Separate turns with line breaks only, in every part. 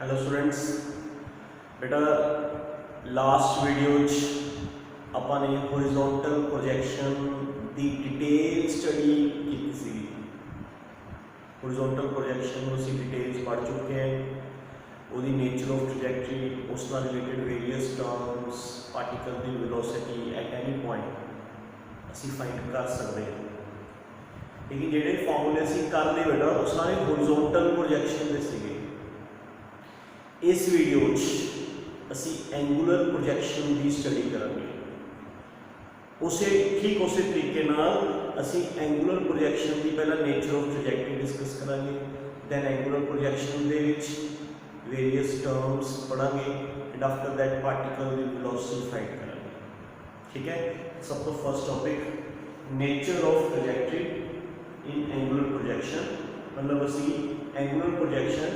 Hello students. बेटा last video ਆਪਾਂ ਨੇ हॉरिजॉन्टल प्रोजेक्शन ਦੀ डिटेल स्टडी की सी। हॉरिजॉन्टल प्रोजेक्शन ਨੂੰ ਅਸੀਂ डिटेल्स पढ़ चुके हैं। ਉਹਦੀ नेचर ऑफ ट्रैजेक्टरी, उस ਨਾਲ related various terms, particle the velocity at any point ਅਸੀਂ फाइंड कर सकते हैं। लेकिन ਜਿਹੜੇ फॉर्मूले ਅਸੀਂ कर लए बेटा ਉਹ ਸਾਰੇ हॉरिजॉन्टल प्रोजेक्शन ਦੇ ਸੀਗੇ। इस वीडियो असी एंगूलर प्रोजेक्शन की स्टडी करेंगे। ठीक उस तरीके असी एंगूलर प्रोजेक्शन की पहला नेचर ऑफ ट्रैजेक्टरी डिस्कस करेंगे, दैन एंगूलर प्रोजेक्शन के वेरियस टर्म्स पढ़ांगे एंड आफ्टर दैट पार्टिकल की वेलोसिटी फाइंड करेंगे। ठीक है, सब तो first topic nature of trajectory in angular projection. मतलब असी एंगूलर प्रोजेक्शन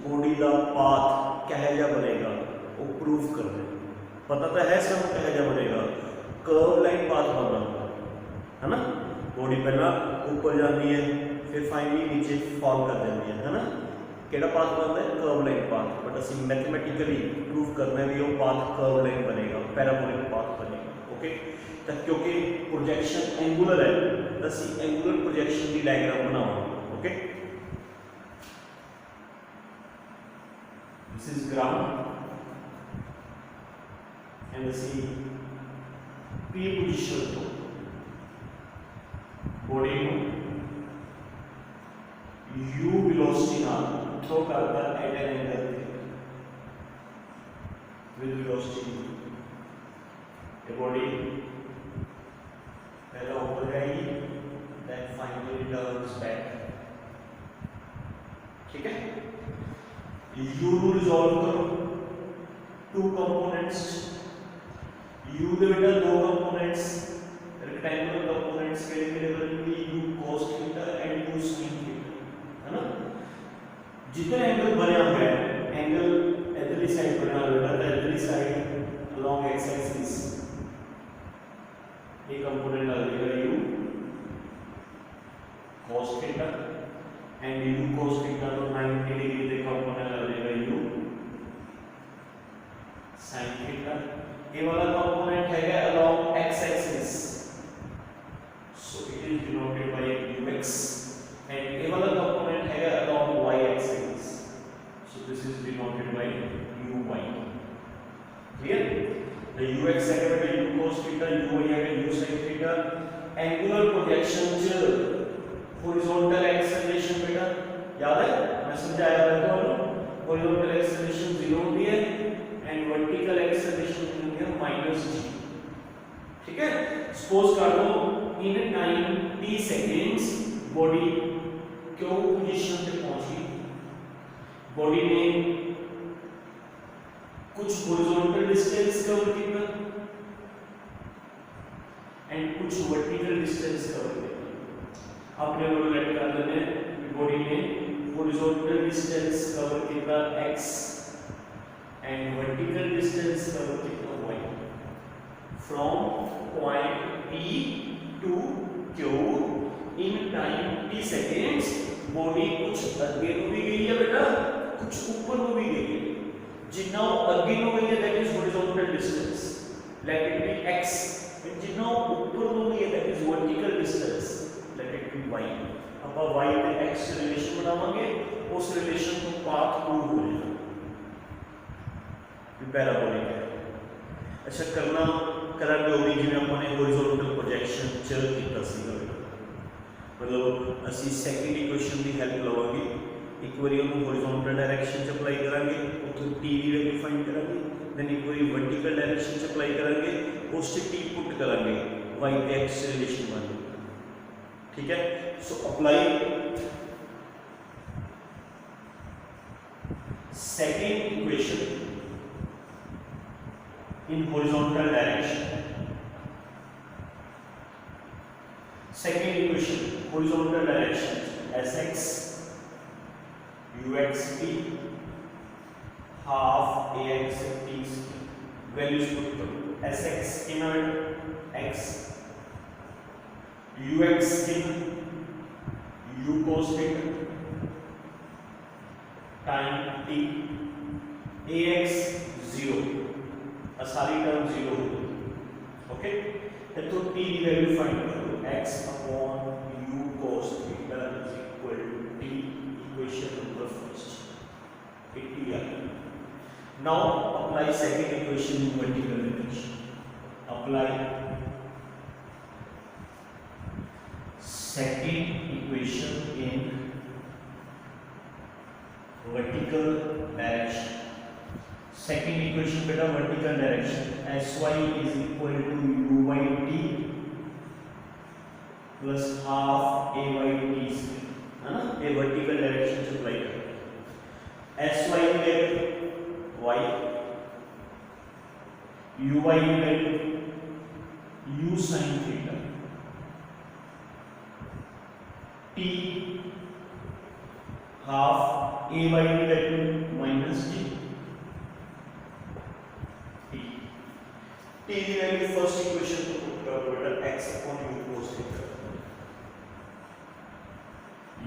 बॉडी का पाथ कह बनेगा वो प्रूव करना। पता तो है सब कह बनेगा, कर्व लाइन पाथ बनना है ना। बॉडी पहला ऊपर जाती है फिर फाइनली नीचे फॉल कर जाती है ना। केड़ा पाथ बनता है? Curve line path. बट असी मैथमेटिकली प्रूव करना भी वो पाथ कर्व लाइन बनेगा, पैराबोलिक पाथ बनेगा। ओके, तो क्योंकि प्रोजेक्शन एंगुलर है तो असी एंगुलर प्रोजेक्शन की डायग्राम बनावांगे। Okay, this is ground and see p position to body u velocity नाल थ्रो करता at an angle with velocity ये बॉडी पहला ऊपर जाएगी then finally returns back। ठीक है, u रिजॉल्व करो टू कंपोनेंट्स। u ਦੇ बेटा दो कंपोनेंट्स रेक्टेंगुलर कंपोनेंट्स केड़े बनेंगे? u cos theta and u sin theta, है ना। जितना एंगल बनया है, एंगल इधरली साइड बना हुआ है, इधरली साइड अलोंग x एक्सिस ये कंपोनेंट आ जाएगा u cos theta and u cos theta तो 90 डिग्री के कंपोनेंट आ जाएगा u sin थीटा। ये वाला कंपोनेंट है along x axis, so it is denoted by ux and ये वाला कंपोनेंट है along y axis, so this is denoted by uy। Clear? The ux है बेटा u cos थीटा, uy है u sin theta. Angular projection च horizontal acceleration बेटा याद है, मैं समझाया था आपको। हॉरिजॉन्टल एक्सेलरेशन 0 होती है एंड वर्टिकल एक्सेलरेशन होती है -g। ठीक है, सपोज कर लो इन 90 सेकंड्स बॉडी क्यों पोजीशन पे पहुंची। बॉडी ने कुछ हॉरिजॉन्टल डिस्टेंस कवर किया एंड कुछ वर्टिकल डिस्टेंस कवर किया। अपने को लेट कर लेते हैं बॉडी ने हॉरिजॉन्टल डिस्टेंस कवर किया x and vertical distance cover किया y from point P to Q in 90 seconds. Body कुछ आगे को भी गई है बेटा, कुछ ऊपर को भी गई है। जितना आगे को गई है that is horizontal distance, let it be x, and जितना ऊपर को गई है that is vertical distance, let it be y। अब y पे x रिलेशन बनावांगे, उस रिलेशन को पाथ प्रूव हो जाएगा कि पैराबोलिक है। अच्छा, करना करांगे होगी जिवें आपने हॉरिजॉन्टल प्रोजेक्शन च कीता सीगा। मतलब असी सेकंड इक्वेशन की हेल्प लवांगे। एक बार उन्होंने हॉरिजॉन्टल डायरेक्शन च अप्लाई करांगे, उत्थों t की वैल्यू फाइंड करांगे, देन एक बार वर्टिकल डायरेक्शन च अप्लाई करांगे, उस च t पुट करांगे, y पे x रिलेशन बन जाएगा। ठीक है, so apply second equation in horizontal direction. Second equation horizontal direction sx uxt half ax t values put करो। sx इन x ux इन u cos theta time t ax 0 आ सारी term 0 होगी। Okay तो t की value find करो x upon u cos theta is equal to t equation number first 80 आ गई। Now apply second equation in vertical direction. Apply second equation in vertical direction. Second equation बेटा vertical direction sy is equal to u by t plus half a by t square है ना। ये vertical direction से apply करते हैं। sy की value y, uy की value u sin theta, t half a by की वैल्यू माइनस t, t की वैल्यू फर्स्ट इक्वेशन को पुट करो बेटा x upon u cos theta,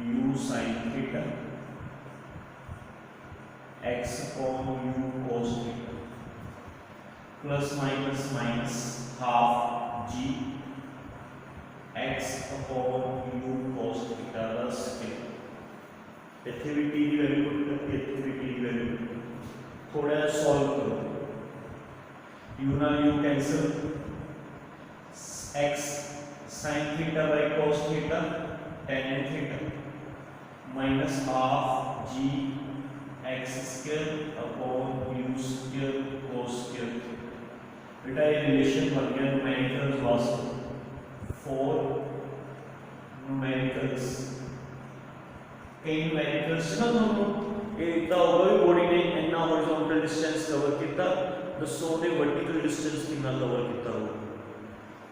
u sin theta x upon u cos theta plus minus minus half g x upon u cos theta plus k। इथे भी t की value put करके इथे भी t की वैल्यू थोड़ा सॉल्व करो। u ना u cancel, x sin theta bye cos theta tan theta minus half g x square upon u square cos square. बेटा ये रिलेशन बन गया न्यूमेरिकल्स वास्ते फॉर न्यूमेरिकल्स। कई न्यूमेरिकल्स ना दोनों ये इतना होगा बॉडी ने इतना हॉरिजॉन्टल डिस्टेंस कवर किया दसो ने वर्टिकल डिस्टेंस कितना कवर किया होगा।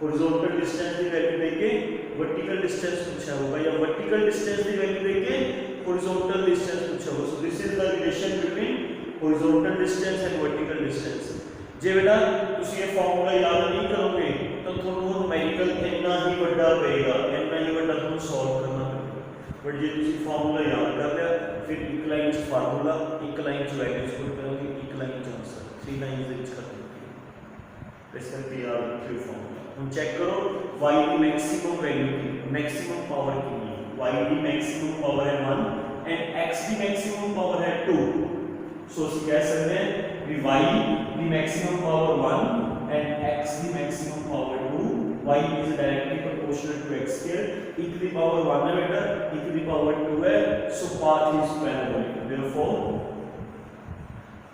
हॉरिजॉन्टल डिस्टेंस की वैल्यू देके वर्टिकल डिस्टेंस पूछा होगा या वर्टिकल डिस्टेंस की वैल्यू देके हॉरिजॉन्टल डिस्टेंस पूछा होगा। So this is the relation between horizontal distance and vertical distance. जे बेटा तुसी ये फार्मूला याद नहीं करोगे तो ਤੁਹਾਨੂੰ न्यूमेरिकल इतना ही बड़ा पेगा, इतना ही बड़ा ਤੁਹਾਨੂੰ सॉल्व करना पड़ेगा। बट जे तुसी फार्मूला याद कर लिया फिर एक लाइन च फार्मूला, एक लाइन च वैल्यूज पुट करोगे, एक लाइन च आंसर, 3 लाइंस ਦੇ ਵਿੱਚ ਖਤਮ ਹੋ गया। इस करके याद रखियो फार्मूला। हम चेक करो y की मैक्सिमम वैल्यू की मैक्सिमम पावर कितनी है। y की मैक्सिमम पावर है 1 एंड x की मैक्सिमम पावर है 2। सो ਅਸੀਂ कह सकते हैं कि y की मैक्सिमम पावर 1 एंड x की maximum power 2, y is directly proportional to x square। e की पावर 1 है बेटा, e की पावर 2 है, सो path is parabolic, therefore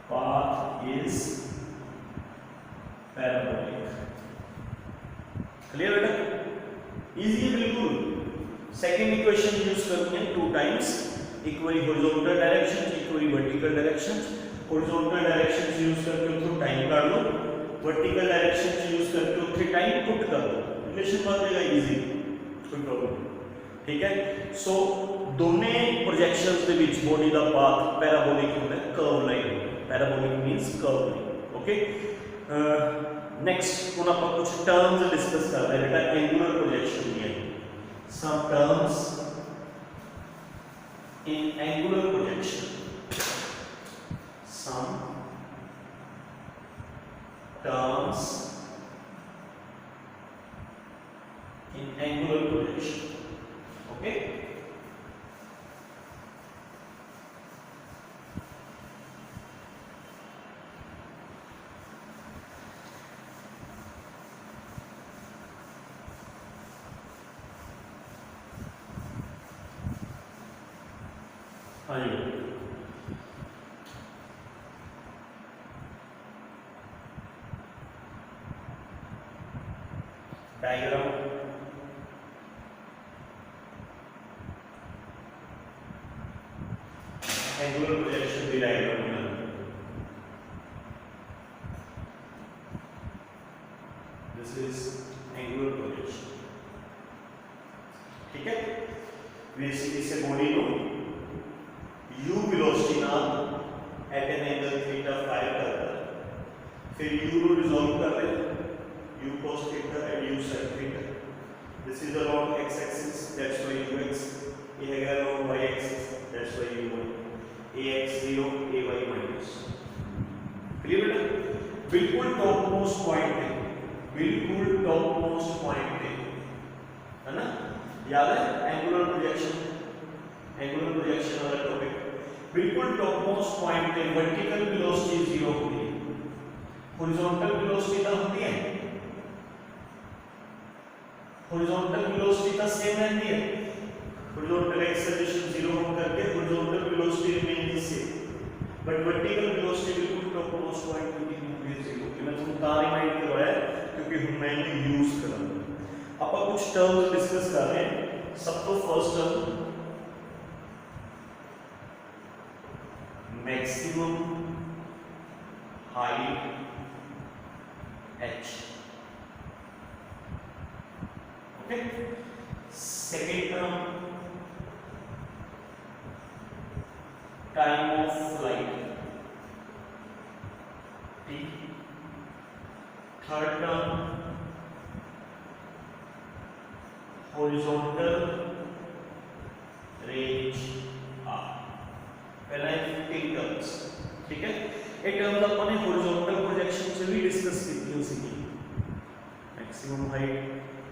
path is parabolic। Clear बेटा, इजी है बिल्कुल। सेकंड इक्वेशन यूज करनी है 2 times, equally horizontal direction equally vertical direction. Horizontal direction use करके थोड़ा टाइम काट लो, वर्टिकल डायरेक्शन यूज करके उठे टाइम पुट कर दो, रिलेशन बन जाएगा इजी, कोई प्रॉब्लम नहीं। ठीक है। सो दोनों प्रोजेक्शंस ਦੇ ਵਿੱਚ बॉडी ਦਾ ਪਾਥ ਪੈਰਾਬੋਲਿਕ ਹੁੰਦਾ ਹੈ, curve line. Parabolic means curve line. Okay next ਹੁਣ ਆਪਾਂ ਕੁਝ ਟਰम्स डिस्कस करते हैं बेटा एंगुलर प्रोजेक्शन ਦੀਆਂ। some terms in angular projection, some terms in angular projection। okay हाँ जी डायग्राम एंगुलर प्रोजेक्शन की डायग्राम में दिस इज एंगुलर प्रोजेक्शन। ठीक है, बेसिकली से बॉडी को u वेलोसिटी नाल at an angle theta fire करता है, फिर u को रिजॉल्व कर रहे हैं u cos theta and u sin theta. This is along x axis, that's why ux, ये है along y axis, that's why uy, ax 0 ay minus. Most point पे, बिल्कुल टॉप मोस्ट पॉइंट पे, है ना, याद है एंगुलर प्रोजेक्शन, एंगुलर प्रोजेक्शन वाला टॉपिक, बिल्कुल टॉप मोस्ट पॉइंट पे वर्टिकल वेलोसिटी जीरो होती है, हॉरिजॉन्टल वेलोसिटी तो होती है, हॉरिजॉन्टल वेलोसिटी का सेम रहती है, हॉरिजॉन्टल एक्सेलरेशन जीरो होकर करके horizontal velocity remain the same, but vertical velocity बिल्कुल टॉप मोस्ट पॉइंट पे होती है जीरो। कि मैं तुमको कहां रिमाइंड करवाया क्योंकि हम मैंने यूज करा। अब आप कुछ टर्म्स डिस्कस कर रहे हैं। सब तो first term maximum height h, okay. Second term time of flight t, third term horizontal range r। पहला है तीन टर्म्स, ठीक है। ये टर्म्स अपन ने हॉरिजॉन्टल प्रोजेक्शन से भी डिस्कस की थी, उसी की maximum height,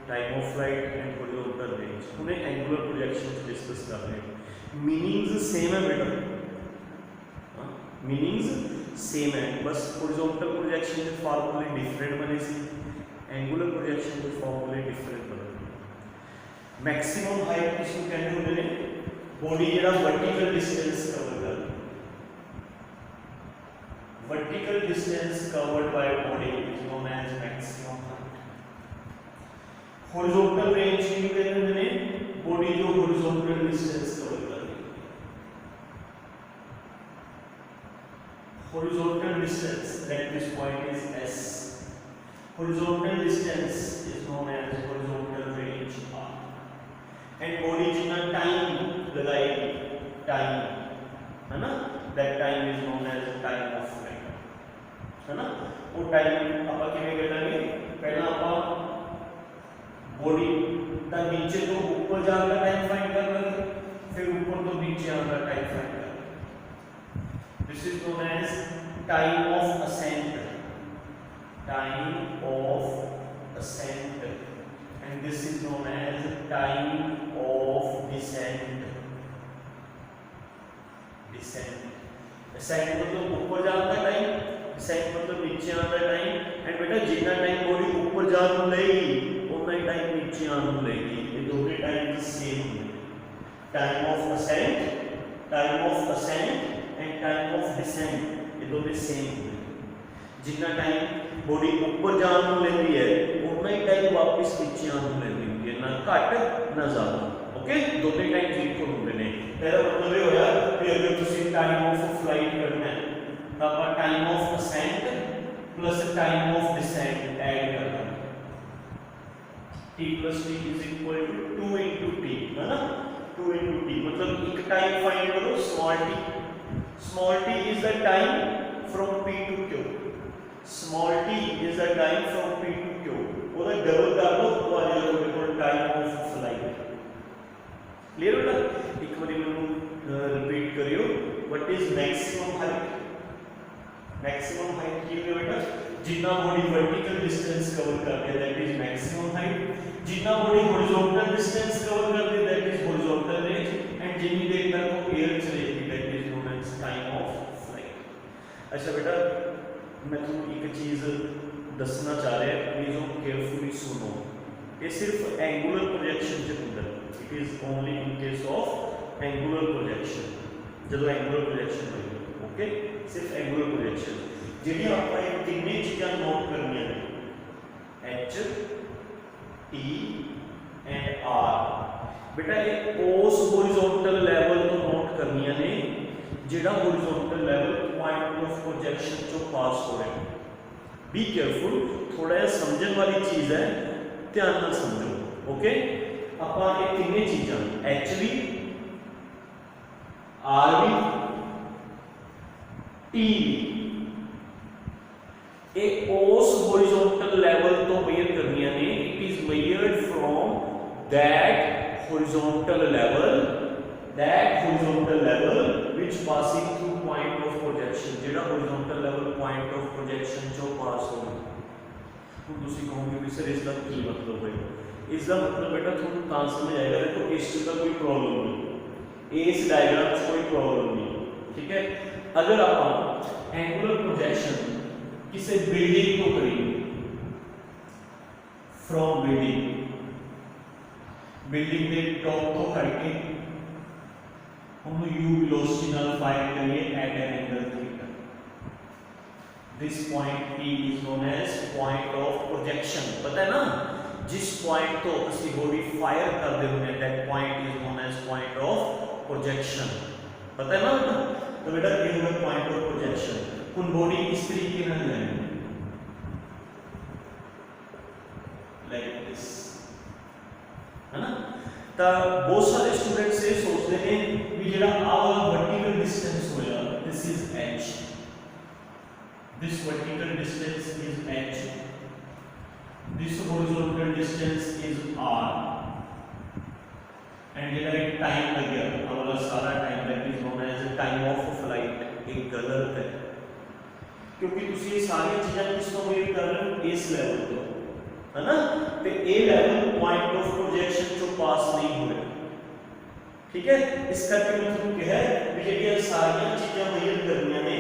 time of flight and horizontal range, उन्हें एंगुलर प्रोजेक्शन से डिस्कस कर रहे हैं। मीनिंग्स सेम है बेटा, मीनिंग्स सेम है, बस हॉरिजॉन्टल प्रोजेक्शन के फार्मूले डिफरेंट बने सी, एंगुलर प्रोजेक्शन के फार्मूले डिफरेंट बने। मैक्सिमम हाइट किसको कहते हैं? मैंने बॉडी जेड़ा वर्टिकल डिस्टेंस कवर कर, vertical distance covered by body is known as maximum height. Horizontal range की कहते हैं मैंने बॉडी जो हॉरिजॉन्टल डिस्टेंस कवर कर रही है, horizontal distance that this point is s, horizontal distance is known as horizontal range r, and body जितना time लगाएगी, टाइम है ना, that time is known as time of flight, है ना। वो टाइम ਆਪਾਂ ਕਿਵੇਂ ਕੱਢਾਂਗੇ? ਪਹਿਲਾਂ ਆਪਾਂ बॉडी ਦਾ नीचे ਤੋਂ ऊपर जाने का टाइम फाइंड कर लेंगे, फिर ऊपर ਤੋਂ नीचे आने का टाइम फाइंड कर। This is known as time of ascent, time of ascent, and this is known as time of descent, descent। ascent मतलब ऊपर जाने का टाइम, descent मतलब नीचे आने का टाइम, एंड बेटा जितना टाइम बॉडी ऊपर जाने लेगी उतना ही टाइम नीचे आने लेगी, ये दोनों टाइम सेम है। Time of ascent, time of ascent and time of descent, ये दोनों सेम है। जितना टाइम बॉडी ऊपर जाने लेती है उतना ही टाइम वापस नीचे आने लेती है, ना घट ना ज्यादा, ओके। दोनों टाइम इक्वल होते हैं। मेरा मतलब ये होया कि अगर ਤੁਸੀਂ टाइम ऑफ फ्लाइट करना है तो आप time of ascent plus time of descent add करना है, t plus t is equal to 2 into t, है ना, 2 into t मतलब एक टाइम फाइंड करो small t, small t is the time from p to q, small t is the time from p to q, ਉਹਦਾ double ਕਰ ਲਓ तो आ जाएगा ਤੁਹਾਡੇ ਕੋਲ टाइम ऑफ फ्लाइट। क्लियर हो ना? एक बार ਮੈਨੂੰ रिपीट करियो, what is maximum height? Maximum height की है बेटा जितना बॉडी वर्टिकल डिस्टेंस कवर कर दे दैट इज मैक्सिमम हाइट, जितना बॉडी हॉरिजॉन्टल डिस्टेंस कवर कर दे that is horizontal range, and जितनी देर तक वो एयर चलेगी that is known as time of flight. अच्छा बेटा मैं तुमको एक चीज दसना चाह रहा है, प्लीज केयरफुली सुनो, ये सिर्फ एंगुलर प्रोजेक्शन के अंदर, it is only in case of angular projection, जब एंगुलर प्रोजेक्शन होगी, ओके, सिर्फ एंगुलर प्रोजेक्शन। ਜਿਹੜੀ ਆਪਾਂ ਇਹ ਤਿੰਨੇ ਚੀਜ਼ਾਂ ਨੋਟ ਕਰਨੀਆਂ ਨੇ h t ਐਂਡ r, बेटा ये उस हॉरिजॉन्टल लेवल तो नोट करनियां ने जेड़ा horizontal level point of projection चो पास हो रहा है। बी केयरफुल, थोड़ा जिहा समझण वाली चीज है, ध्यान नाल समझो, ओके। ਆਪਾਂ ਇਹ ਤਿੰਨੇ ਚੀਜ਼ਾਂ h भी r भी t भी एक उस हॉरिजॉन्टल लेवल तो मेजर करनियां ने, it is measured from that horizontal level which passing through point of projection, जेड़ा horizontal level point of projection जो पास हो, ਹੁਣ ਤੁਸੀਂ ਕਹੋਗੇ ਵੀ ਸਰ ਇਸ ਦਾ ਕੀ ਮਤਲਬ ਹੋਏਗਾ? ਇਸ ਦਾ ਮਤਲਬ बेटा ਤੁਹਾਨੂੰ ਤਾਂ ਸਮਝ ਆएगा। देखो इस चीज का कोई प्रॉब्लम नहीं, इस डायग्राम से कोई प्रॉब्लम नहीं, ठीक है। अगर आप एंगुलर प्रोजेक्शन किसी बिल्डिंग को करेंगे, फ्रॉम बिल्डिंग के टॉप को करके हम u वेलोसिटी नाल फाइंड करिए at an angle theta. This point P is known as point of projection. पता है ना, जिस पॉइंट तो असली बॉडी फायर कर दे हुए that point is known as point of projection. पता है ना बेटा? तो बेटा ये हुआ पॉइंट ऑफ प्रोजेक्शन। कुन बॉडी इस तरीके से जाएगी लाइक दिस, है ना। तो बहुत सारे स्टूडेंट से सोचते हैं कि जेड़ा आ वाला वर्टिकल डिस्टेंस होया this is h, this vertical distance is h, this horizontal distance is r, and जेड़ा टाइम लग गया आ वाला सारा time that is known as time of flight. एक गलत है, क्योंकि तुसी ये सारी चीजें किस तो मेजर कर रहे हो? इस लेवल तो, है ना। तो ए लेवल पॉइंट ऑफ प्रोजेक्शन जो पास नहीं हो रहे, ठीक है। इस करके मतलब क्या है कि जेडी सारी चीजें मेजर करनियां ने,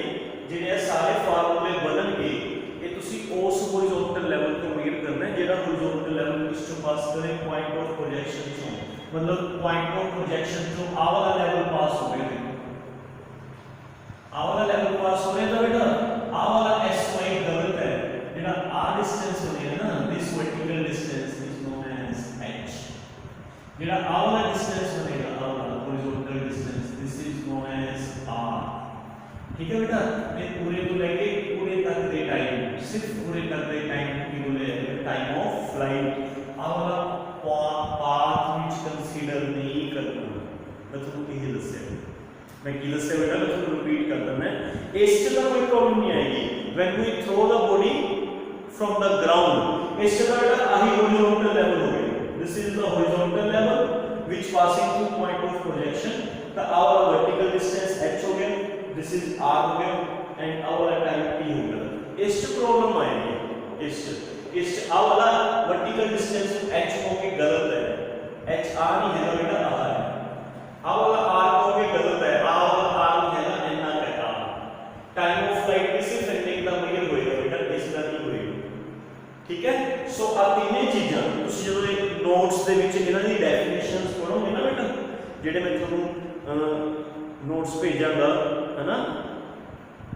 जेडे सारे फार्मूले बननगे ये तुसी उस हॉरिजॉन्टल लेवल तो मेजर करना है जेड़ा हॉरिजॉन्टल लेवल किस तो पास करे? पॉइंट ऑफ प्रोजेक्शन से। मतलब पॉइंट ऑफ प्रोजेक्शन जो आ वाला लेवल पास हो गए, आ वाला लेवल पास हो रहा है बेटा, आ वाला sy गलत है, जेड़ा r डिस्टेंस बनेगा ना, this vertical distance is known as h, जेड़ा आ वाला डिस्टेंस बनेगा, आ वाला horizontal distance this is known as r, ठीक है बेटा। ये पूरे को लेके पूरे तक दे टाइम, सिर्फ पूरे तक दे टाइम की बोले टाइम ऑफ फ्लाइट आ वाला पाथ विच कंसीडर नहीं करना। मैं तुमको यही दस्या, मैं की दस्या बेटा, मैं तुमको रिपीट कर देना है। इस जगह कोई प्रॉब्लम नहीं आएगी when we throw the body from the ground. इस जगह बेटा आही हॉरिजॉन्टल लेवल हो गया, this is the horizontal level which passing through point of projection. The our vertical distance h हो गया, दिस इज r हो गया, एंड आवर टाइम t हो गया। इस प्रॉब्लम आएगी, इस आ वाला वर्टिकल डिस्टेंस h हो के गलत है, h r नहीं है बेटा, r है। आ वाला r हो के गलत है, आ वाला r नहीं है ना, n का r। टाइम ऑफ फ्लाइट भी सिर्फ एंडिंग का मेजर होएगा बेटा, इसका नहीं होएगा, ठीक है। सो आ तीनों चीਜ਼ਾਂ ਤੁਸੀਂ ਜਦੋਂ ਇਹ ਨੋਟਸ ਦੇ ਵਿੱਚ ਇਹਨਾਂ ਦੀ ਡੈਫੀਨੇਸ਼ਨਸ ਪੜੋਗੇ ਨਾ बेटा, ਜਿਹੜੇ ਮੈਂ ਤੁਹਾਨੂੰ ਨੋਟਸ ਭੇਜਾਂਗਾ, है ना,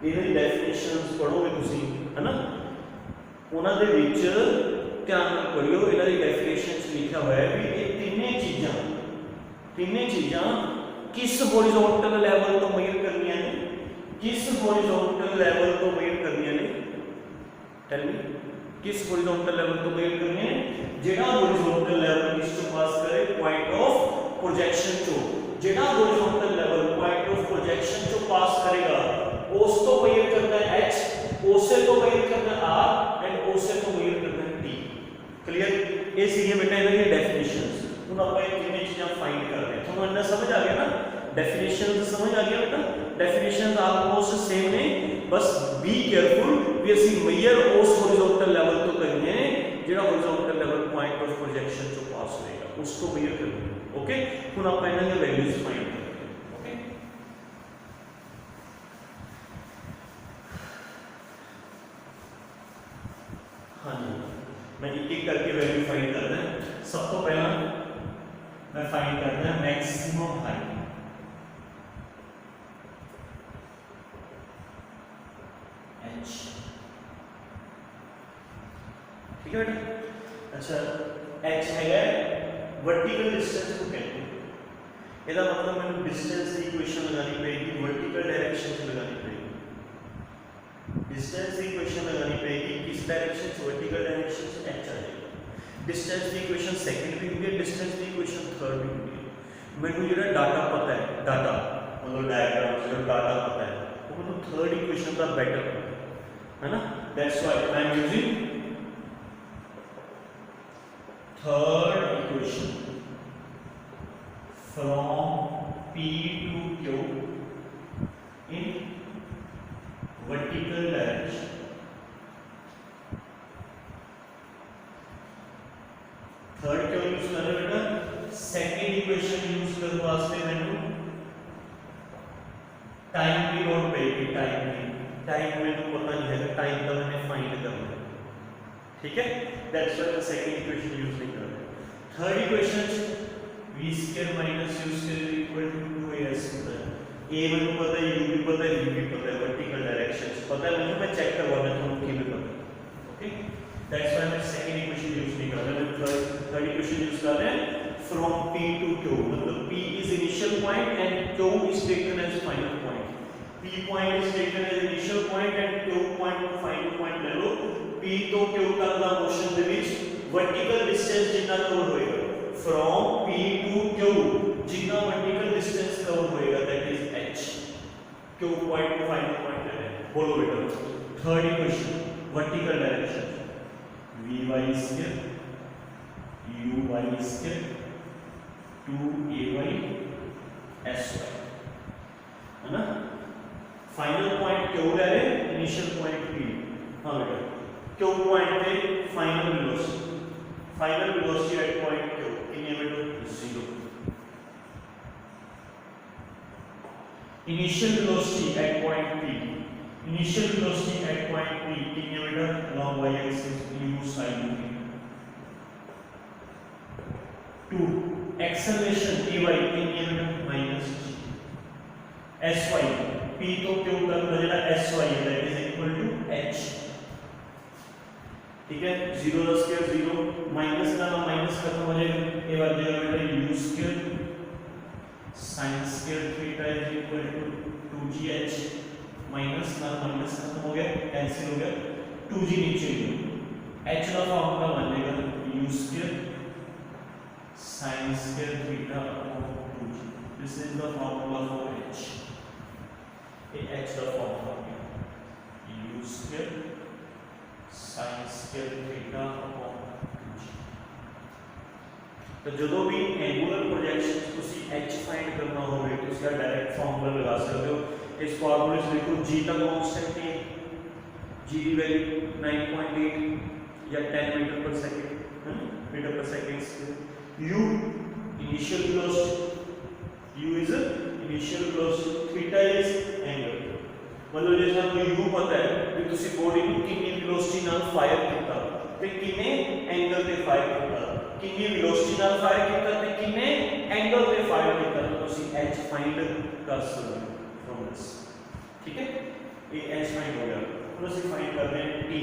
ਇਹਨਾਂ ਦੀ ਡੈਫੀਨੇਸ਼ਨਸ ਪੜੋਗੇ ਤੁਸੀਂ, है ना। ਉਹਨਾਂ ਦੇ ਵਿੱਚ ਧਿਆਨ ਨਾਲ ਪੜਿਓ, ਇਹਨਾਂ ਦੀ ਡੈਫੀਨੇਸ਼ਨ 'ਚ ਲਿਖਿਆ ਹੋਇਆ ਹੈ ਵੀ ਇਹ ਤਿੰਨੇ ਚੀਜ਼ਾਂ किस हॉरिजॉन्टल लेवल तो मेजर करनियां ने, किस हॉरिजॉन्टल लेवल तो मेजर करनियां ने? टेल मी, किस हॉरिजॉन्टल लेवल तो मेजर करनियां ने? जेड़ा हॉरिजॉन्टल लेवल किस तो पास करे? पॉइंट ऑफ प्रोजेक्शन चो। जेड़ा horizontal level point of projection चो पास करेगा उस तो मेजर करना है h, उससे तो मेजर करना है r, एंड उससे तो मेजर करना है t। क्लियर? ये सीधे बेटा इधर ये डेफिनेशंस ਹੁਣ ਆਪਾਂ ਇਹ ਤਿੰਨੇ ਚੀਜ਼ਾਂ ਫਾਈਂਡ ਕਰਦੇ ਹਾਂ। ਤੁਹਾਨੂੰ ਇੰਨਾ ਸਮਝ ਆ ਗਿਆ ਨਾ, ਡੈਫੀਨੇਸ਼ਨਸ ਸਮਝ ਆ ਗਿਆ ਬੇਟਾ। ਡੈਫੀਨੇਸ਼ਨਸ ਆਲਮੋਸਟ ਸੇਮ ਨੇ, ਬਸ ਬੀ ਕੇਅਰਫੁਲ ਵੀ ਅਸੀਂ ਮੇਜਰ ਉਸ ਹੌਰੀਜ਼ੌਂਟਲ ਲੈਵਲ ਤੋਂ ਕਰੀਏ ਜਿਹੜਾ horizontal level point of projection ਤੋਂ ਪਾਸ ਹੋਏਗਾ, ਉਸ ਤੋਂ ਮੇਜਰ ਕਰੀਏ। ਓਕੇ, ਹੁਣ ਆਪਾਂ ਇਹਨਾਂ ਦੀਆਂ ਵੈਲਿਊਜ਼ ਫਾਈਂਡ ਕਰਾਂਗੇ। ਓਕੇ, ਹਾਂਜੀ, मैं एक एक करके वैल्यू फाइंड करना है। सब तो पहला मैं फाइंड करना है मैक्सिमम हाइट। h, ठीक है बेटा। अच्छा, h है वर्टिकल डिस्टेंस को कहते हैं। ਇਹਦਾ मतलब मैंने डिस्टेंस की इक्वेशन लगानी पड़ेगी, वर्टिकल डायरेक्शन से लगानी पड़ेगी। डिस्टेंस की इक्वेशन लगानी पड़ेगी किस डायरेक्शन से? वर्टिकल डायरेक्शन से h आ जाएगा। डिस्टेंस की इक्वेशन सेकंड भी होगी, डिस्टेंस की इक्वेशन थर्ड भी होगी। मैंने जो डाटा पता है, डाटा मतलब डायग्राम जो डाटा पता है वो मतलब थर्ड इक्वेशन का बेटर है ना। That's why I am using third equation from P to Q in vertical direction time की लोड पेगी, टाइम में तो पता नहीं है, टाइम का मैंने फाइंड करना है, ठीक है। That's why second equation use नहीं कर रहे। Third equation v square minus u square equal to 2as होता है। a मुझे पता है, u भी पता है, v भी पता है, वर्टिकल डायरेक्शंस पता है मुझे, मैं चेक करवा देता हूं कि भी पता है, ओके। दैट्स व्हाई मैं सेकंड इक्वेशन यूज नहीं कर रहा, मैं थर्ड इक्वेशन यूज कर रहे हैं। फ्रॉम p टू q, मतलब p is initial point and q is taken as final point. p point is taken as initial point and q point को final point ले लो। p तो q तक ਦਾ motion ਦੇ ਵਿੱਚ वर्टिकल डिस्टेंस जितना cover होएगा फ्रॉम p टू q, जितना वर्टिकल डिस्टेंस कवर होएगा that is h। q point को फाइनल पॉइंट ले लें, बोलो बेटा। Third equation vertical direction vy square uy square 2ay sy, है ना। फाइनल पॉइंट q ले रहे, इनिशियल पॉइंट p। हां बेटा, q पॉइंट पे final velocity at point q कितनी है बेटा? 0। Initial velocity at point p, initial velocity at point p कितनी है बेटा? along y axis u sin v। 2 acceleration dy कितनी है बेटा? Minus g। sy p तो q तक का जेड़ा sy है that is equal to h, ठीक है। 0 का स्क्वायर 0, माइनस का माइनस खत्म हो जाएगा, ये बात जाएगा बेटा u square sin square theta is equal to 2gh, minus का माइनस खत्म हो गया, कैंसिल हो गया, 2g नीचे गया, h का फॉर्मूला बनेगा u square sin square theta upon 2g। This is the formula for h। ये h का फॉर्मूला है u square sin square theta upon 2g। तो ਜਦੋਂ भी एंगुलर प्रोजेक्शंस ਤੁਸੀਂ h फाइंड करना होवे तो इसका डायरेक्ट फार्मूला लगा सकते हो। इस फार्मूले से देखो g का कांस्टेंट है, g की वैल्यू 9.8 या 10 मीटर पर सेकंड, है ना, मीटर पर second. u initial velocity, u is initial velocity, theta is angle. मतलब जैसे आपको u पता है कि ਤੁਸੀਂ ਬੋਡੀ ਨੂੰ ਕਿੰਨੀ ਵੈਲੋਸਿਟੀ ਨਾਲ ਫਾਇਰ ਕੀਤਾ ਤੇ ਕਿੰਨੇ ਐਂਗਲ ਤੇ ਫਾਇਰ ਕੀਤਾ, ਕਿੰਨੀ ਵੈਲੋਸਿਟੀ ਨਾਲ ਫਾਇਰ ਕੀਤਾ ਤੇ ਕਿੰਨੇ ਐਂਗਲ ਤੇ ਫਾਇਰ ਕੀਤਾ, ਤਾਂ ਤੁਸੀਂ h ਫਾइंड ਕਰ ਸਕਦੇ ਹੋ ਫਰਮ ਦਿਸ, ਠੀਕ ਹੈ। ਇਹ h ਫਾइंड ਹੋ ਗਿਆ। ਹੁਣ ਅਸੀਂ ਫਾइंड ਕਰਦੇ ਹਾਂ t।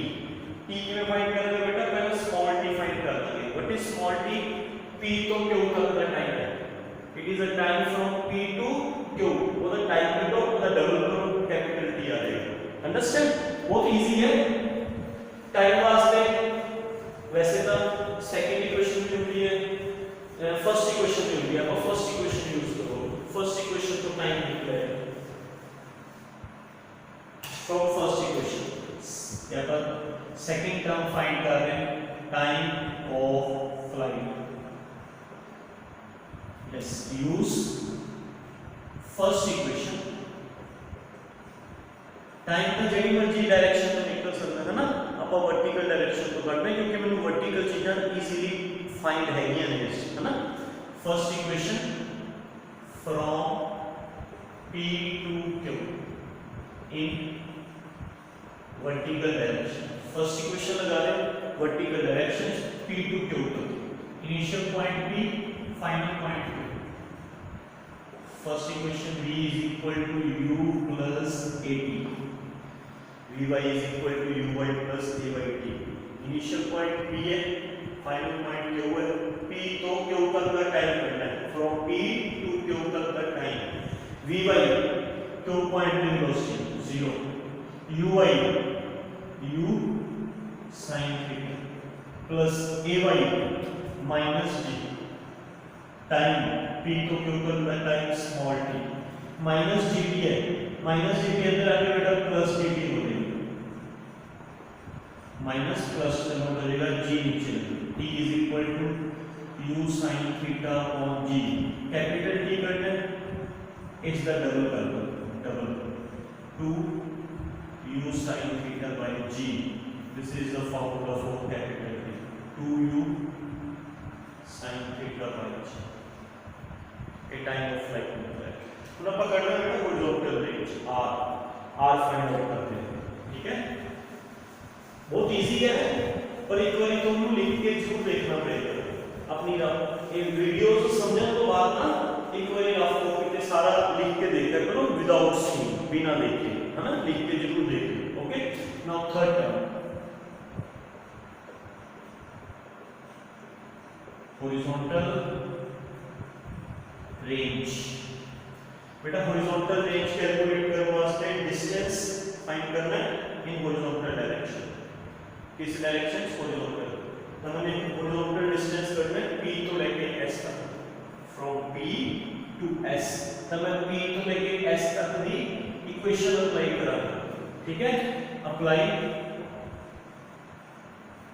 t ਕਿਵੇਂ ਫਾइंड ਕਰਾਂਗੇ बेटा? ਪਹਿਲਾਂ ਸਮਾਲ t ਫਾइंड ਕਰ ਦਾਂਗੇ। What is small t? p ਤੋਂ q ਤੱਕ ਦਾ ਟਾਈਮ ਹੈ। It is a time from p to q, ਉਹਦਾ ਟਾਈਮ ਕੱਢੋ, ਉਹਦਾ ਡਬਲ ਕਰੋ, कैपिटल T आ जाएगा। अंडरस्टैंड? बहुत इजी है। टाइम वास्ते वैसे तो सेकंड इक्वेशन भी होती है, फर्स्ट इक्वेशन भी होती है, आप फर्स्ट इक्वेशन यूज करो। फर्स्ट इक्वेशन तो टाइम निकला है फ्रॉम फर्स्ट इक्वेशन। या पर सेकंड टर्म फाइंड कर रहे हैं, time of flight. Yes, use first equation. Time तो ਜਿਹੜੀ ਮਰਜ਼ੀ डायरेक्शन ਤੋਂ ਨਿਕਲ ਸਕਦਾ ਹੈ ਨਾ, ਆਪਾਂ वर्टिकल डायरेक्शन ਤੋਂ ਕੱਢਦੇ ਕਿਉਂਕਿ ਮੈਨੂੰ वर्टिकल ਚੀਜ਼ਾਂ ਈਜ਼ੀਲੀ ਫਾਈਂਡ ਹੈਗੀਆਂ ਨੇ ਇਸ ਹੈ ਨਾ। First equation from p to q in vertical direction. First equation लगा रहे vertical direction p to q तक, initial point p, final point q। First equation v is equal to u plus at, vy is equal to uy plus a by t। Initial point p है, final point q है। p तो q तक का time करना है, from p to q तक का time. vy q point पे velocity 0, uy u sin theta plus ay minus t, time p तो q तक का time small t, minus dt है, माइनस dt अंदर आके बेटा प्लस dt हो जाएगा, माइनस प्लस हो जाएगा g नीचे, t is equal to u sin theta upon g। Capital T करना है, इट्स द डबल कर दो, double 2 u sin theta by g। This is the formula for capital T, 2u sin theta by g। ये time of flight होता है। तो आप करना है ना, वो जॉब कर रही है आर फाइंड आउट करते हैं। ठीक है, बहुत इजी है, पर एक बार तुमको लिख के जरूर देखना पड़ेगा अपनी ये वीडियो तो समझने तो बाद ना एक बार रफ कॉपी पे सारा लिख के देखा करो विदाउट सीइंग, बिना देखे, है ना, लिख के जरूर देखो। Okay, now third term horizontal range. बेटा हॉरिजॉन्टल रेंज कैलकुलेट करने वास्ते डिस्टेंस फाइंड करना है इन हॉरिजॉन्टल डायरेक्शन। किस डायरेक्शन? हॉरिजॉन्टल। तो हमने हॉरिजॉन्टल डिस्टेंस करना है p तो लेके s तक, फ्रॉम p टू s। तो मैं p तो लेके s तक दी इक्वेशन अप्लाई करा। ठीक है, अप्लाई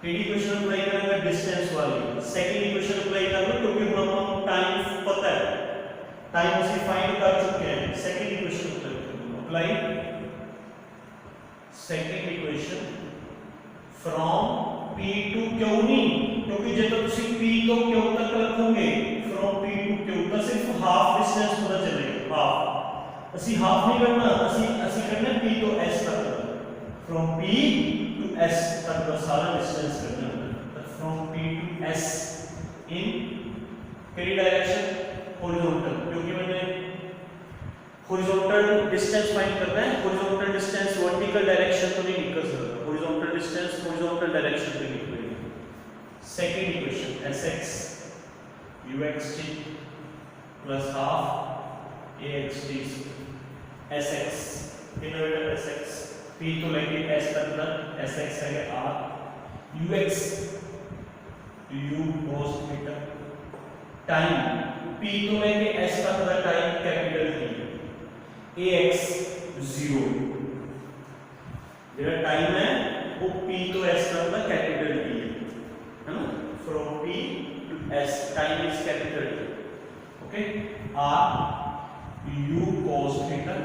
केडी इक्वेशन अप्लाई करेंगे डिस्टेंस वाली। सेकंड इक्वेशन अप्लाई कर लो क्योंकि हम आपको टाइम पता है, टाइम उसे फाइंड कर चुके हैं। Second equation apply second equation from p to q नहीं, क्योंकि जब तुम p तो q तक रखोगे फ्रॉम p टू q तो सिर्फ हाफ डिस्टेंस पता चलेगा। हाफ असि हाफ नहीं करना, असि करना p तो s तक, फ्रॉम p टू s तक का सारा डिस्टेंस करना है। तो from p to s in केडी डायरेक्शन? हॉरिजॉन्टल, क्योंकि मैंने हॉरिजॉन्टल डिस्टेंस फाइंड करना है। हॉरिजॉन्टल डिस्टेंस वर्टिकल डायरेक्शन तो नहीं निकल सकता, हॉरिजॉन्टल डिस्टेंस हॉरिजॉन्टल डायरेक्शन में निकलेगी। Second equation sx uxt plus half axt sx inverter sx p तो लेके s तक ना sx है r ux u cos theta time p तो लेके s तक का टाइम कैपिटल T ax 0 जेड़ा टाइम है वो p तो s तक का कैपिटल T है ना, from p to s time is capital T। Okay, r u cos theta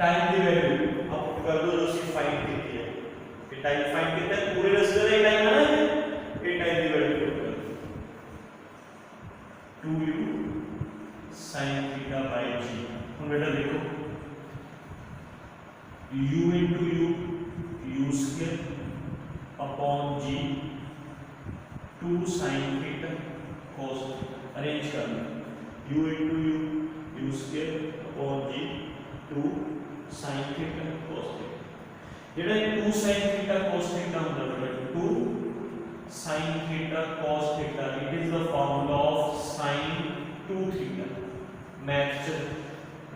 time की वैल्यू आप कर दो जो सी फाइंड की है, ये टाइम फाइंड कितना है पूरे रास्ते का टाइम है ना, ये टाइम की value 2u sin theta by g। हम बेटा देखो u into u square upon g 2 sin theta cos arrange करना u into u square upon g 2 sin theta cos theta। जेड़ा 2 sin theta cos theta होता है 2 sin theta cos theta, it is the formula of sin 2 theta।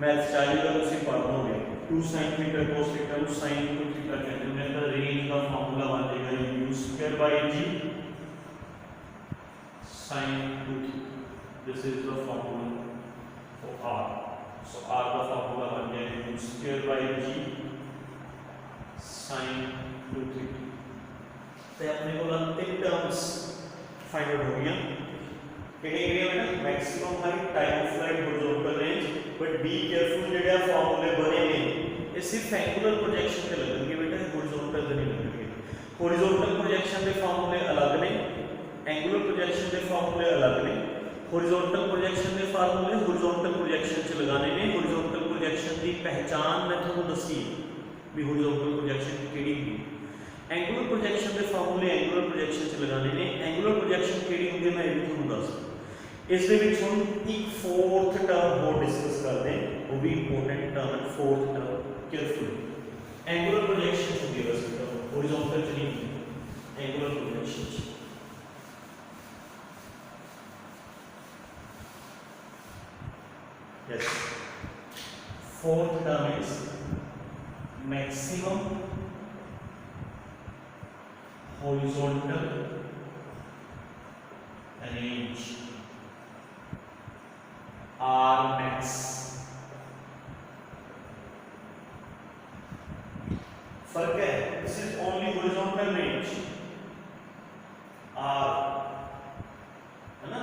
Math चाहिए तो उसे पढ़ना होगा। 2 sin theta cos theta को sin 2 theta कहते हैं। तो रेंज का फार्मूला बन जाएगा u square by g sin 2 theta। This is the formula for r। So r का फार्मूला बन जाएगा u square by g sin 2 theta। तो अपने को अंतिम टर्म्स फाइंड आउट हो गया। बेटा maximum height, time of flight, horizontal range. But be careful जेड़ा फार्मूले बने ने ये सिर्फ एंगुलर प्रोजेक्शन पे लगेंगे बेटा, हॉरिजॉन्टल पे नहीं लगेंगे। हॉरिजॉन्टल प्रोजेक्शन के फार्मूले अलग ने, एंगुलर प्रोजेक्शन के फार्मूले अलग ने। हॉरिजॉन्टल प्रोजेक्शन के फार्मूले हॉरिजॉन्टल प्रोजेक्शन च लगाने ने। हॉरिजॉन्टल प्रोजेक्शन की पहचान मैं तुहानू दसी भी हॉरिजॉन्टल प्रोजेक्शन केड़ी है। एंगुलर प्रोजेक्शन के फार्मूले एंगुलर प्रोजेक्शन च लगाने ने। एंगुलर प्रोजेक्शन केड़ी होंदी मैं ये भी तुहानू दस इस दे विच हुण एक फोर्थ टर्म होर डिस्कस करते हैं, वो भी इंपॉर्टेंट टर्म है fourth term. Careful angular projection होंदी है बस हॉरिजॉन्टल च नहीं, angular projection. Yes, fourth term is maximum horizontal range R max। फर्क है, this is only horizontal range R है ना,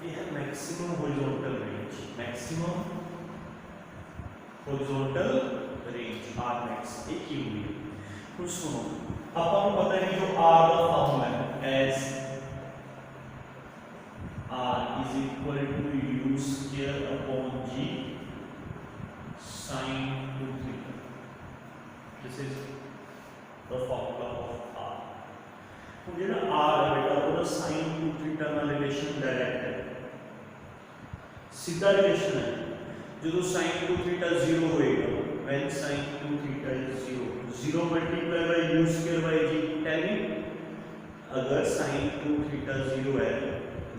ये है maximum horizontal range. Maximum horizontal range R max एक ही हुई है। कुछ सुनो, अपन को पता है कि जो R का फॉर्मूला है as R is equal to u square upon g sin 2 theta। sin 2 theta ਨਾਲ ਰਿਲੇਸ਼ਨ ਡਾਇਰੈਕਟ ਹੈ, ਸਿੱਧਾ ਰਿਲੇਸ਼ਨ ਹੈ। ਜਦੋਂ sin 2 थीटा 0 ਹੋਏਗਾ, when sin 2 theta is 0, 0 multiplied by u square by g, tell me, अगर sin 2 theta 0 है,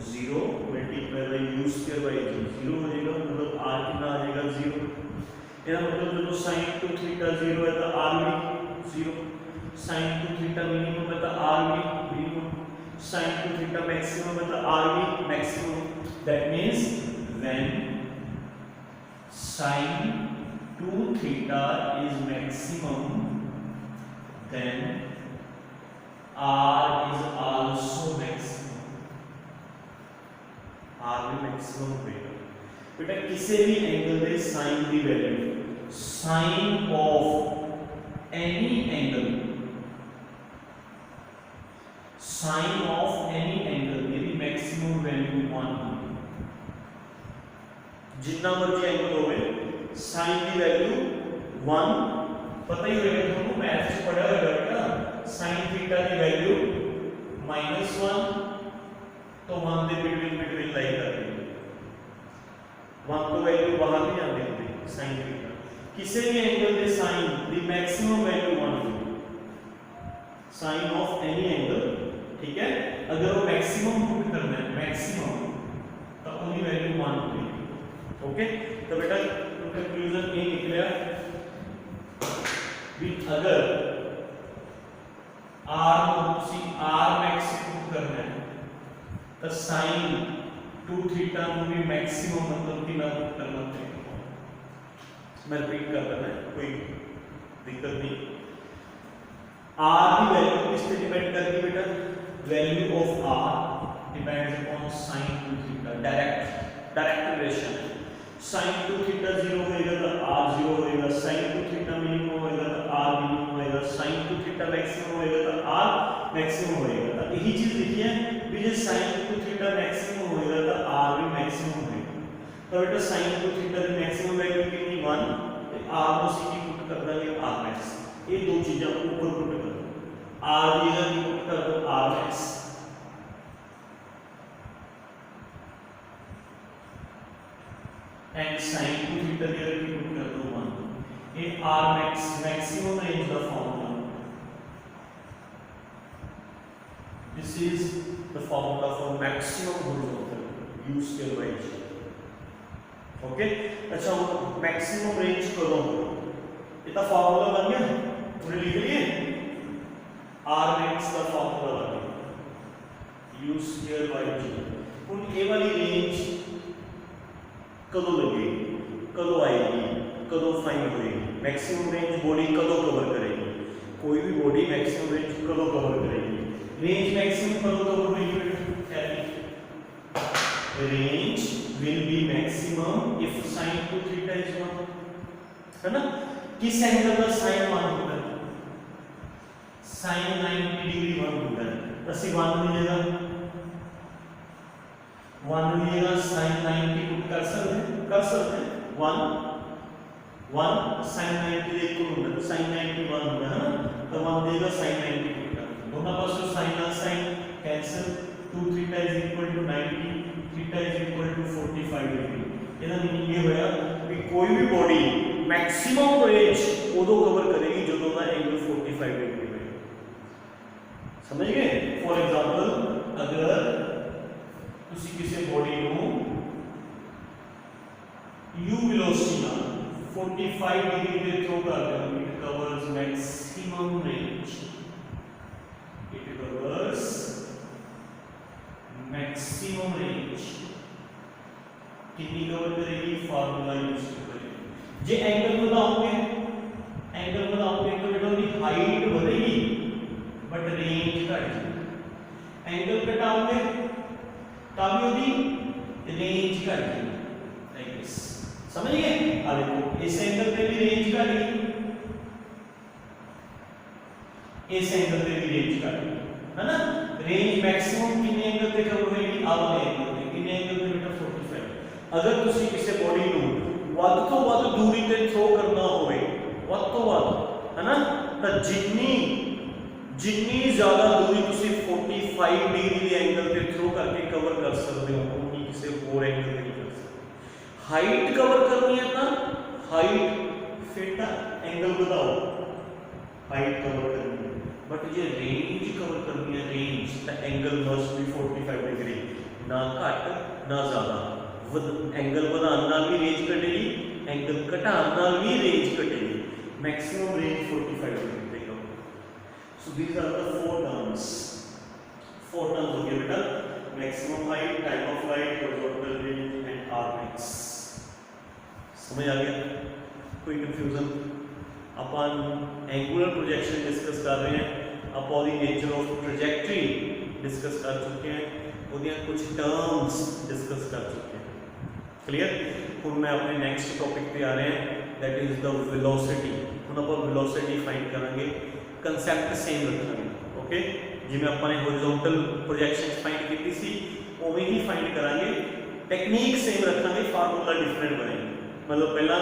0 multiplied by u square by g 0 हो जाएगा, मतलब r कितना आ जाएगा 0। ਇਹਦਾ मतलब जो sin 2 थीटा 0 है तो r भी 0, sin 2 थीटा मिनिमम है तो r भी मिनिमम, sin 2 थीटा मैक्सिमम है तो r भी maximum. That means when sin 2 theta is maximum, then r is also maximum, r भी maximum होगा। बेटा किसी भी एंगल के sin की value, sin of any angle, sin of any angle मेरी मैक्सिमम वैल्यू 1, जितना मर्जी एंगल होवे sin की वैल्यू 1, पता ही होगा तुमको, मैथ से पढ़ा होगा क्या, sin थीटा की वैल्यू -1, तो 1 के बिटवीन लाई कर देंगे, 1 तो वैल्यू बाहर नहीं आने देते sin थीटा। किसी भी एंगल के sin दी मैक्सिमम वैल्यू 1 होगी, sin ऑफ एनी एंगल, ठीक है। अगर वो मैक्सिमम पुट करना है, मैक्सिमम, तो उनकी वैल्यू 1 होगी। ओके, तो बेटा कंक्लूजन ये निकला भी अगर r मैक्स पुट करना है तो sin 2 थीटा को भी मैक्सिमम मतलब कितना पुट करना चाहिए। मैं रिपीट कर देना है, कोई दिक्कत नहीं। r की वैल्यू किस पे डिपेंड करती है बेटा, value of r depends upon sin 2 theta, direct relation है। sin 2 थीटा 0 होएगा तो r 0 होएगा, sin 2 थीटा मिनिमम होएगा तो r मिनिमम होएगा, sin 2 थीटा मैक्सिमम होएगा तो r मैक्सिमम होएगा। तो यही चीज लिखी है कि जो sin 2 थीटा मैक्सिमम होएगा तो r भी मैक्सिमम होएगा। तो बेटा sin 2 थीटा की मैक्सिमम वैल्यू कितनी 1, तो r को सीधी पुट कर देंगे r मैक्स, ये दो चीजें ऊपर पुट कर दो, r की जगह पुट कर दो r max, and sin 2 theta की जगह पुट कर दो 1, ये r मैक्स मैक्सिमम रेंज का formula. This is the formula for maximum horizontal, u square by g। Okay, अच्छा मैक्सिमम रेंज करो, इतना फॉर्मूला बन गया, पूरे लिख लिए, r max का फॉर्मूला बन गया u square by g। उन ये वाली रेंज कदों लगेगी, कदों आएगी, कदों फाइंड होएगी, मैक्सिमम रेंज बॉडी कदों कवर करेगी, कोई भी बॉडी मैक्सिमम रेंज कदों कवर करेगी, रेंज मैक्सिमम कदों कवर होएगी, range will be maximum if sin 2 theta is 1, है ना। किस एंगल का sin 1 होता है, sin 90 डिग्री 1 होता है, ऐसे 1 मिलेगा, 1 मिलेगा, sin 90 पुट कर सकते हैं 1 sin 90 देखो होता है, sin 90 1 होगा, है ना, तो 1 देगा sin 90 पुट कर, दोनों पास sin और sin cancel, 2 theta is equal to 90, theta is equal to 45 degree. ਇਹਦਾ मीनिंग ये होया कि कोई भी बॉडी मैक्सिमम रेंज उदों कवर करेगी ਜਦੋਂ ਦਾ एंगल 45 डिग्री होए, समझ गए। फॉर एग्जांपल अगर ਤੁਸੀਂ ਕਿਸੇ ਬॉडी ਨੂੰ u वेलोसिटी ਨਾਲ 45 डिग्री पे थ्रो कर दो, it covers maximum range, it covers maximum range कितनी कवर करेगी, फार्मूला यूज करेगी। जे एंगल बढ़ाओगे तो बेटा उसकी हाइट बढ़ेगी बट रेंज घट जाएगी, एंगल घटाओगे तब भी उसकी रेंज घट जाएगी, लाइक दिस, समझ गए। अब देखो इस एंगल पे भी रेंज घट गई, इस एंगल पे भी रेंज घट गई, है ना। रेंज मैक्सिमम कितने एंगल पे कवर होगी, आ वाले एंगल पे, कितने एंगल पे बेटा 45। अगर ਤੁਸੀਂ ਕਿਸੇ ਬੋਡੀ ਨੂੰ ਵੱਧ ਤੋਂ ਵੱਧ ਦੂਰੀ ਤੇ ਥ्रो ਕਰਨਾ ਹੋਵੇ, ਵੱਧ ਤੋਂ ਵੱਧ, ਹੈ ਨਾ, ਤਾਂ ਜਿੰਨੀ जिन्नी ज़्यादा दूरी तुसी 45 डिग्री के एंगल पे थ्रो करके कवर कर सकते हो उन्नी किसी होर एंगल पे नहीं कर सकते। हाइट कवर करनी है ना, हाइट फिर ना एंगल बताओ, हाइट कवर करनी है, बट जो रेंज कवर करनी है range the angle must be 45 degree, ना घट ना ज़्यादा। एंगल बढ़ाने नाल भी रेंज घटेगी, एंगल घटाने नाल भी रेंज घटेगी। Maximum range 45 degree. So these are the four terms हो गए बेटा, maximum height, time of flight, horizontal range and rmax। समझ आ गया? कोई कंफ्यूजन? अपन एंगुलर प्रोजेक्शन डिस्कस कर रहे हैं, अपन the nature of trajectory discuss कर चुके हैं, उदियां कुछ टर्म्स डिस्कस कर चुके हैं। क्लियर? हुण मैं अपने नेक्स्ट टॉपिक पे आ रहे हैं, दैट इज द वेलोसिटी। हुण अपन वेलोसिटी फाइंड करांगे, कंसैप्ट सेम रखेंगे। ओके, जिवें अपने हॉरिजॉन्टल प्रोजेक्शन फाइंड की सी उवें ही फाइंड करांगे, टेक्नीक सेम रखेंगे, फार्मूला डिफरेंट बनेगा। मतलब पहला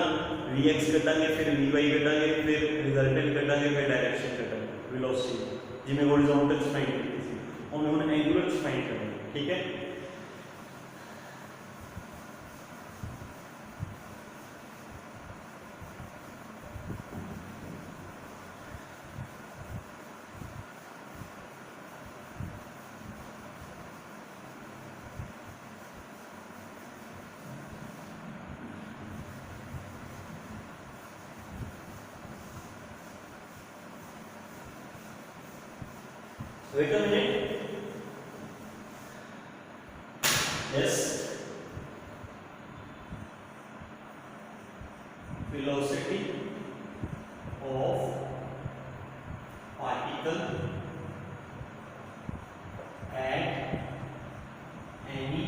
Vx कटांगे, फिर Vy कटांगे, फिर रिजल्टेंट कटांगे, फिर डायरेक्शन कटांगे वेलोसिटी, जिवें हॉरिजॉन्टल फाइंड की सी उवें हुण एंगुलर फाइंड करेंगे। ठीक है? Wait a minute. Yes. Velocity of particle at any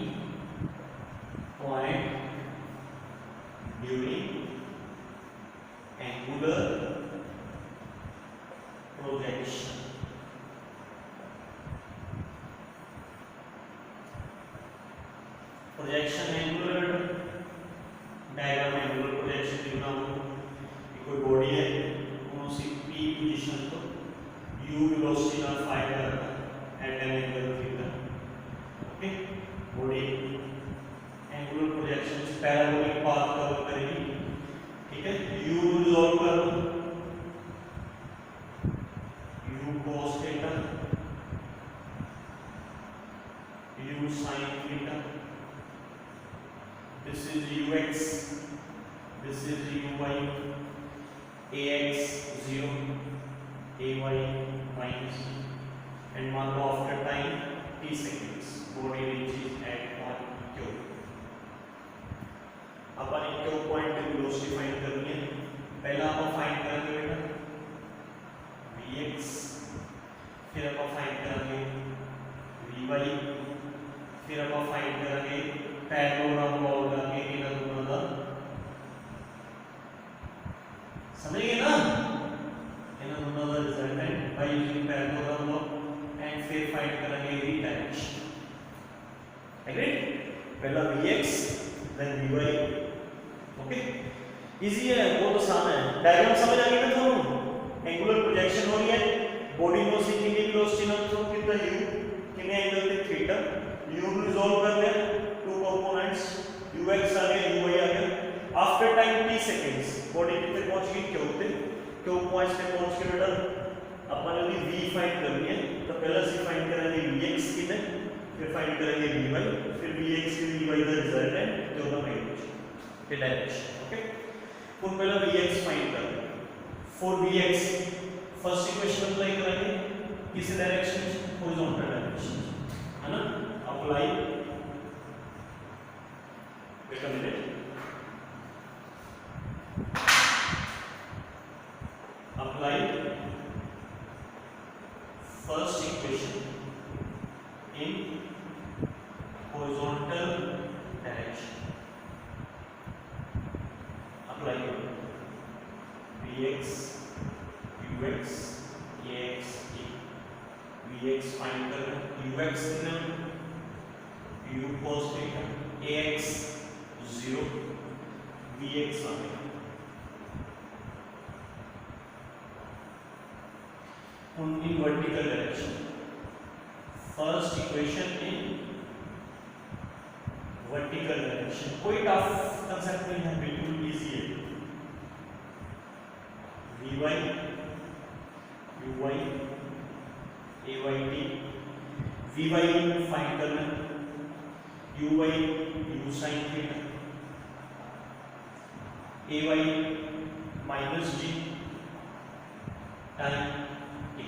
point during angular projection। Projection angular diagram angular projection की बनाऊं, कोई बॉडी है उन्होंने सी पी पोजीशन तो u वेलोसिटी ना फाइंड करना at an angle theta. Okay, body angular projection parabolic path cover करेगी। ठीक है, u रिजॉल्व कर लो, u cos theta, u sin theta, this is ux, this is uy, ax 0, ay minus, and मान लो after time t seconds body reaches at point q। अपन एक q point पे velocity find करनी है। पहला अपन find करेंगे बेटा vx, फिर अपन फाइंड करेंगे vy, फिर अपन फाइंड करेंगे पैरेललोग्राम लॉ करके इनर दोनों का, समझ गए ना? इनर दोनों का resultant by using parallelogram law, and फिर फाइंड करेंगे v डायरेक्शन। एग्रीड? पहला vx then vy। Okay, easy है, बहुत आसान है। डायग्राम समझ आ गई ना थोड़ा? एंगुलर प्रोजेक्शन हो रही है, बॉडी में से कितनी वेलोसिटी ना थ्रो कितना u, कितने एंगल पे थीटा, u रिजॉल्व कर ले टू कंपोनेंट्स, ux आ गया uy आ गया। After time t seconds body कितने पहुंच गई q पे, q पॉइंट पे पहुंच के बेटा अपन ने v फाइंड करनी है। तो पहला से फाइंड करेंगे vx कितने, फिर फाइंड करेंगे vy, फिर vx की vy का रिजल्ट है जो का मैग्नीट्यूड के डायरेक्शन। ओके, तो पहला vx फाइंड करेंगे। For vx first equation apply करेंगे किस डायरेक्शन में, हॉरिजॉन्टल डायरेक्शन, है ना? Apply, wait a minute, apply first equation in horizontal direction. Apply करो vx, ux, ax, vx find करना, ux कितना, u cos theta, ax 0, vx आ गया। in vertical direction. First equation in vertical direction. कोई tough concept नहीं है, बिल्कुल easy है. vy uy ayt vy find करना है, uy u sin theta, ay minus g time t.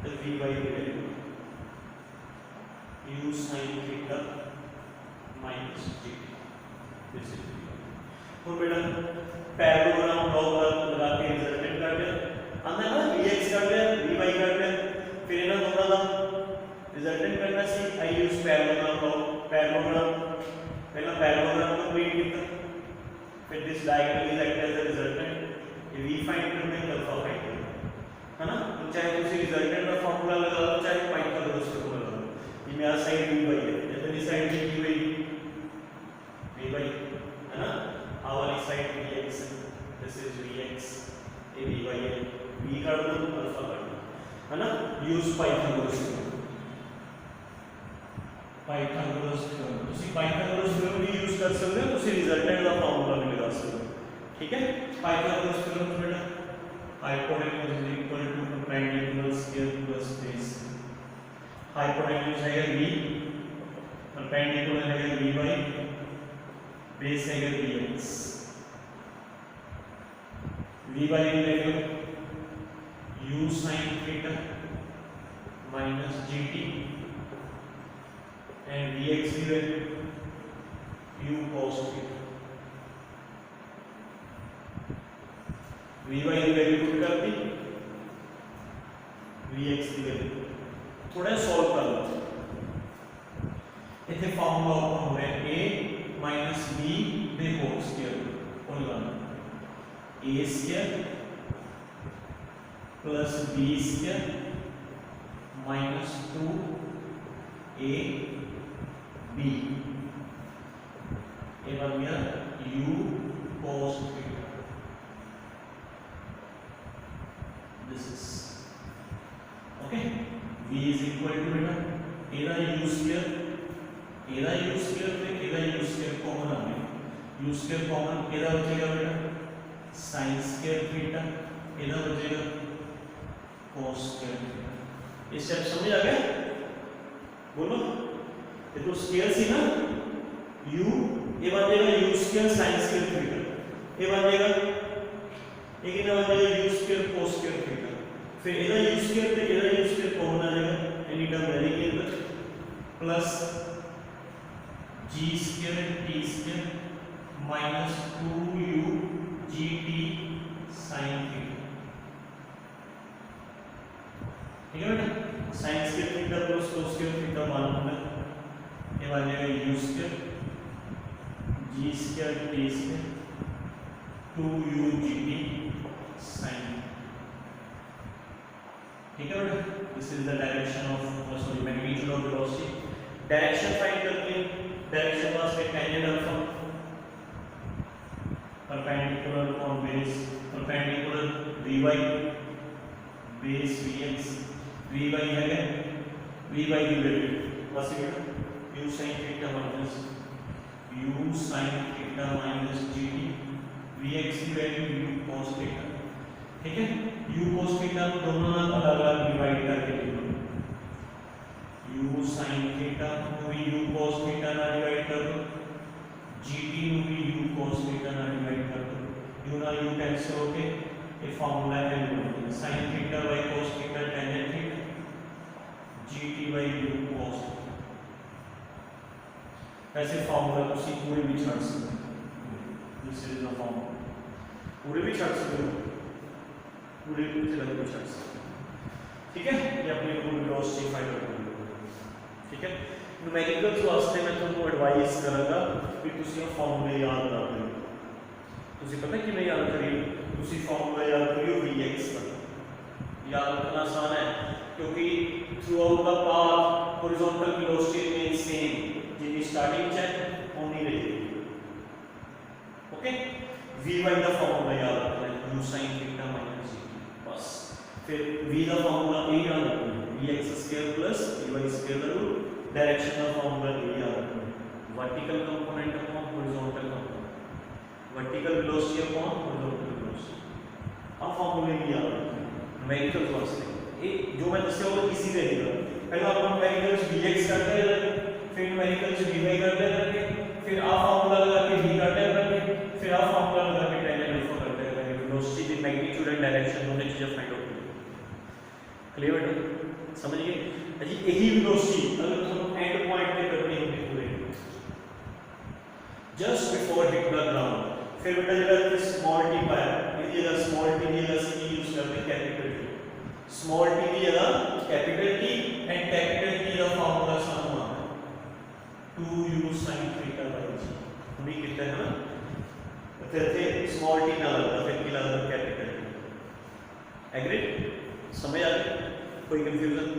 तो vy value u sin theta minus g. This is तो बेटा पैरेललोग्राम लगा के रिजल्टेंट कर दे अंदर ना vx कर दे vy कर दे, फिर इन्हें दोनों का रिजल्टेंट करना सी. आई यूज पैरेललोग्राम पहला पैरेललोग्राम को प्रिंट किया, फिर this diagonal is act as a resultant. ये v फाइंड करने का अल्फा फाइंड करना है ना. तो चाहे तुम रिजल्टेंट का फार्मूला लगा लो, चाहे पाइथागोरस का फार्मूला लगा लो. ये मेरा साइड vy है, इधर इस साइड पे vy है ना, हमारी side vx, this is vx, ये vy है. v कर दो अल्फा कर दो, है ना. Use Pythagoras theorem. ਤੁਸੀਂ ਪਾਈਥਾਗੋरस थ्योरम भी यूज कर सकते हो, ਤੁਸੀਂ रिजल्टेंट ਦਾ ਫਾਰਮੂਲਾ ਵੀ ਲਗਾ ਸਕਦੇ ਹੋ. ठीक है. पाइथागोरस थ्योरम बेटा hypotenuse is equal to perpendicular square plus base. Hypotenuse है v, परपेंडिकुलर है vy, बेस है vx. vy की value u sin theta minus gt and vx की value u cos theta. vy की वैल्यू पुट कर दी, vx की value थोड़ा सॉल्व कर लो. इथे फॉर्मूला ओपन हो रहा है a माइनस b दे होल स्क्वायर और लगाना a square plus b square minus 2a b. ये बन गया u cos theta. This is okay. v is equal to बेटा एदा u स्क्वायर पे एदा u स्क्वायर कॉमन आ गया. u स्क्वायर कॉमन एदा बचेगा बेटा sin स्क्वायर थीटा, एदा बचेगा cos स्क्वायर थीटा. ये स्टेप समझ आ गया? बोलो. ये तो स्क्वायर सी ना, u ये बन जाएगा u square sin square theta, ये बन जाएगा एक ना बन जाएगा u square cos square theta. फिर इधर u स्क्वायर पे इधर u स्क्वायर कॉमन आ जाएगा, एनी टर्म रहेगी इधर, plus g square t square minus 2u gt sin theta. ठीक है बेटा. sin square theta plus cos square theta मालूम है, ये बन जाएगा u square g square t square 2u gt sin. ठीक है बेटा. This is the direction of sorry magnitude of velocity. Direction find करते हैं. डायरेक्शन वास्ते tangent alpha perpendicular on base, perpendicular vy base vx, vy है vy की value बस बेटा u sin theta minus gt, vx की वैल्यू u cos थीटा. ठीक है. u cos थीटा को दोनों ना अलग-अलग डिवाइड करके लिखो. u sin थीटा को भी u cos थीटा ना डिवाइड कर दो, gt को भी u cos थीटा ना डिवाइड कर दो. u ना u कैंसिल होके ये फार्मूला है sin theta by cos theta tan theta gt by u cos. ऐसे फार्मूला को सी पूरे भी छाड़ सकते हो. This is the formula. पूरे भी छाड़ सकते हो, पूरे चला भी छाड़ सकते हो. ठीक है. ये अपने को वेलोसिटी फाइंड करना है. ठीक है. न्यूमेरिकल्स वास्ते मैं तुमको एडवाइस करांगा कि ਤੁਸੀਂ ਇਹ ਫਾਰਮੂਲੇ ਯਾਦ ਨਾ ਕਰੋ. ਤੁਸੀਂ ਪਤਾ ਕਿਵੇਂ ਯਾਦ ਕਰੀਏ? ਤੁਸੀਂ ਫਾਰਮੂਲਾ ਯਾਦ ਕਰਿਓ vx ਦਾ. याद रखना आसान है क्योंकि through out the path horizontal velocity remain same, जितनी स्टार्टिंग है ओनली रहेगी. ओके. vy द फॉर्मूला याद रखना है u sin theta minus g. बस फिर v ਦਾ ਫਾਰਮੂਲਾ ਇਹ ਯਾਦ ਰੱਖਣਾ vx² + vy² ਦਾ ਰੂਟ डायरेक्शन ਦਾ ਫਾਰਮੂਲਾ ਇਹ ਯਾਦ ਰੱਖਣਾ vertical component upon horizontal component vertical velocity upon horizontal velocity अब फॉर्मूले की याद रखना न्यूमेरिकल वास्ते ये जो मैं दस्या वो इजी रहेगा पहले अपन न्यूमेरिकल vx करते रहेंगे फिर न्यूमेरिकल vy करते रहेंगे फिर आ फॉर्मूला लगा के v करते रहेंगे फिर आ फॉर्मूला लगा के tan अल्फा करते रहेंगे velocity the magnitude and direction दोनों चीजें फाइंड आउट करेंगे क्लियर बेटा समझ गए जी यही वेलोसिटी अगर हम एंड पॉइंट पे करनी होगी पूरे just before hit the ground फिर बेटा जरा स्मॉल t पाया ये जरा स्मॉल t की जगह c यूज करते हैं कैपिटल t स्मॉल t की जगह capital t and capital t का फार्मूला सामने आता है 2u sin theta by g हमने कितना है ना फिर थे स्मॉल t ना लगता फिर की लगता कैपिटल t एग्रीड समझ आ गई कोई कंफ्यूजन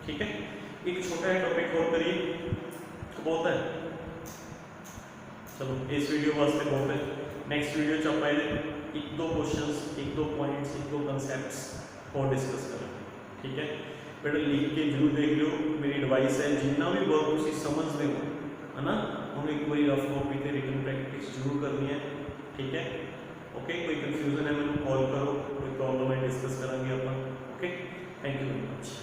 ठीक है एक छोटा है टॉपिक और करिए बहुत है चलो इस वीडियो वास्ते बहुत है नेक्स्ट वीडियो च आप एक दो क्वेश्चंस एक दो पॉइंट्स एक दो कंसेप्ट्स और डिस्कस करेंगे ठीक है बेटा लिख के जरूर देख लो मेरी एडवाइस है जितना भी वर्क तुम समझते हो है ना उन्हें एक बार रफ कॉपी पे रिटन प्रैक्टिस जरूर करनी है ठीक है ओके कोई कंफ्यूजन है मैंने कॉल करो कोई प्रॉब्लम है डिस्कस करेंगे अपन okay thank you very much